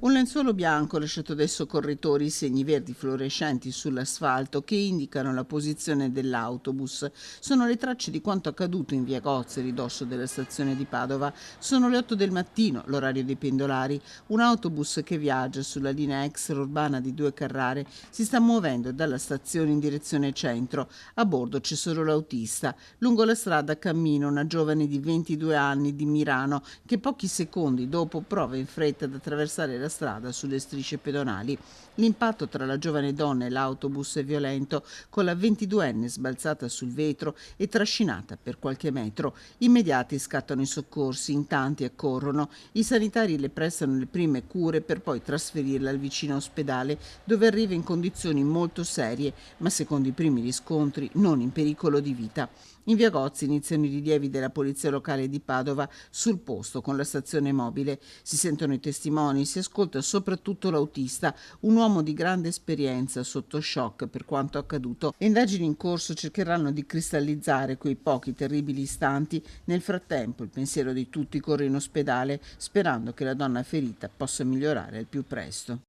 Un lenzuolo bianco lasciato dai soccorritori, segni verdi fluorescenti sull'asfalto che indicano la posizione dell'autobus. Sono le tracce di quanto accaduto in via Gozzi, ridosso della stazione di Padova. Sono le 8 del mattino, l'orario dei pendolari. Un autobus che viaggia sulla linea extraurbana di Due Carrare si sta muovendo dalla stazione in direzione centro. A bordo c'è solo l'autista. Lungo la strada cammina una giovane di 22 anni di Mirano che pochi secondi dopo prova in fretta ad attraversare la strada sulle strisce pedonali. L'impatto tra la giovane donna e l'autobus è violento, con la 22enne sbalzata sul vetro e trascinata per qualche metro. Immediati scattano i soccorsi, in tanti accorrono. I sanitari le prestano le prime cure per poi trasferirla al vicino ospedale, dove arriva in condizioni molto serie, ma secondo i primi riscontri non in pericolo di vita. In via Gozzi iniziano i rilievi della polizia locale di Padova sul posto con la stazione mobile. Si sentono i testimoni, si ascolta soprattutto l'autista, un uomo di grande esperienza sotto shock per quanto accaduto. Le indagini in corso cercheranno di cristallizzare quei pochi terribili istanti. Nel frattempo il pensiero di tutti corre in ospedale, sperando che la donna ferita possa migliorare al più presto.